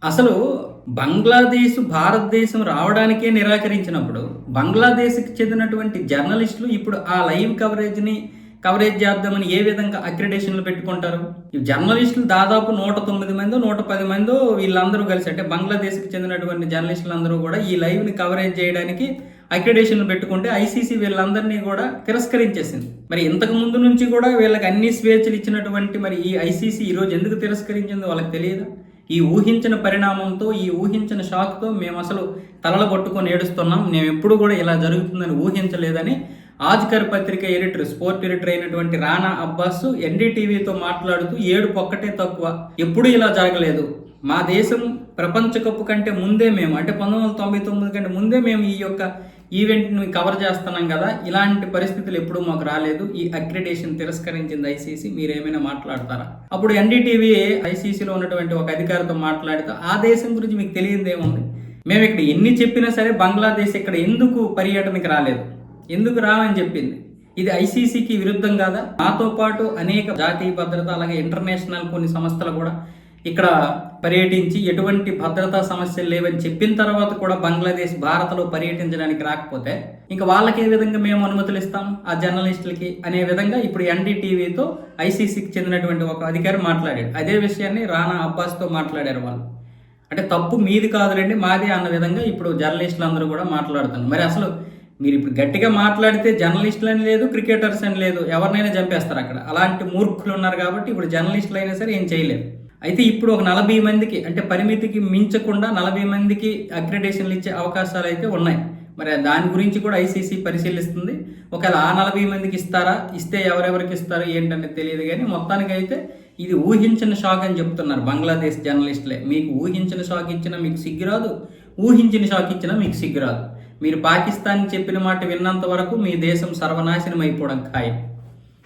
అసలు బంగ్లాదేశ్ భారతదేశం రావడానికే నిరాకరించినప్పుడు, బంగ్లాదేశ్‌కి చెందినటువంటి జర్నలిస్టులు ఇప్పుడు ఆ లైవ్ కవరేజ్ చేద్దామని ఏ విధంగా అక్రిడేషన్‌లు పెట్టుకుంటారు? ఈ జర్నలిస్టులు దాదాపు 109 మందో, 110 మందో వీళ్ళందరూ కలిసి అంటే బంగ్లాదేశ్‌కి చెందినటువంటి జర్నలిస్టులందరూ కూడా ఈ లైవ్‌ని కవరేజ్ చేయడానికి అక్రిడేషన్‌లు పెట్టుకుంటే ఐసీసీ వీళ్ళందరినీ కూడా తిరస్కరించేసింది. మరి ఇంతకు ముందు నుంచి కూడా వీళ్ళకి అన్ని స్వేచ్ఛలు ఇచ్చినటువంటి మరి ఈ ఐసీసీ ఈరోజు ఎందుకు తిరస్కరించిందో వాళ్ళకి తెలియదా? ఈ ఊహించిన పరిణామంతో, ఈ ఊహించిన షాక్‌తో మేము అసలు తలలు పట్టుకొని ఏడుస్తున్నాం. మేము ఎప్పుడు కూడా ఇలా జరుగుతుందని ఊహించలేదని ఆజ్‌కర్ పత్రిక ఎడిటర్, స్పోర్ట్ ఎడిటర్ అయినటువంటి రానా అబ్బాస్ ఎన్డీటీవీతో మాట్లాడుతూ ఏడుపు ఒక్కటే తక్కువ. ఎప్పుడూ ఇలా జరగలేదు. మా దేశం ప్రపంచ కప్ కంటే ముందే మేము అంటే 1999 కంటే ముందే మేము ఈ యొక్క ఈవెంట్‌ని కవర్ చేస్తున్నాం కదా! ఇలాంటి పరిస్థితులు ఎప్పుడూ మాకు రాలేదు. ఈ అక్రిడేషన్ తిరస్కరించింది ఐసీసీ. మీరేమైనా మాట్లాడతారా? అప్పుడు ఎన్డీటీవీ ఐసీసీలో ఉన్నటువంటి ఒక అధికారితో మాట్లాడుతూ ఆ దేశం గురించి మీకు తెలియనిదేముంది? మేము ఇక్కడ ఎన్ని చెప్పినా సరే బంగ్లాదేశ్ ఇక్కడ ఎందుకు పర్యటనకి రాలేదు? ఎందుకు రామని చెప్పింది? ఇది ఐసీసీకి విరుద్ధం కాదా? మాతో పాటు అనేక జాతీయ భద్రత అలాగే ఇంటర్నేషనల్ కొన్ని సంస్థలు కూడా ఇక్కడ పర్యటించి ఎటువంటి భద్రతా సమస్యలు లేవని చెప్పిన తర్వాత కూడా బంగ్లాదేశ్ భారత్లో పర్యటించడానికి రాకపోతే ఇంకా వాళ్ళకి ఏ విధంగా మేము అనుమతులు ఇస్తాం ఆ జర్నలిస్టులకి అనే విధంగా ఇప్పుడు ఎన్డీటీవీతో ఐసీసీకి చెందినటువంటి ఒక అధికారి మాట్లాడాడు. అదే విషయాన్ని రానా అబ్బాస్తో మాట్లాడారు వాళ్ళు. అంటే తప్పు మీది కాదులేండి మాది అన్న విధంగా ఇప్పుడు జర్నలిస్టులు అందరూ కూడా మాట్లాడుతున్నారు. మరి అసలు మీరు ఇప్పుడు గట్టిగా మాట్లాడితే జర్నలిస్టులు అని లేదు, క్రికెటర్స్ అని లేదు, ఎవరినైనా చంపేస్తారు అక్కడ. అలాంటి మూర్ఖులు ఉన్నారు కాబట్టి ఇప్పుడు జర్నలిస్టులు అయినా సరే ఏం చేయలేరు. అయితే ఇప్పుడు ఒక 40 మందికి అంటే పరిమితికి మించకుండా 40 మందికి అక్రిడేషన్లు ఇచ్చే అవకాశాలు అయితే ఉన్నాయి. మరి దాని గురించి కూడా ఐసీసీ పరిశీలిస్తుంది. ఒకవేళ ఆ 40 మందికి ఇస్తారా, ఇస్తే ఎవరెవరికి ఇస్తారు ఏంటనేది తెలియదు. కానీ మొత్తానికి అయితే ఇది ఊహించిన షాక్ అని చెప్తున్నారు బంగ్లాదేశ్ జర్నలిస్టులే. మీకు ఊహించిన షాక్ ఇచ్చినా మీకు సిగ్గురాదు, ఊహించిన షాక్ ఇచ్చినా మీకు సిగ్గురాదు. మీరు పాకిస్తాన్ చెప్పిన మాట విన్నంత వరకు మీ దేశం సర్వనాశనం అయిపోవడం ఖాయం.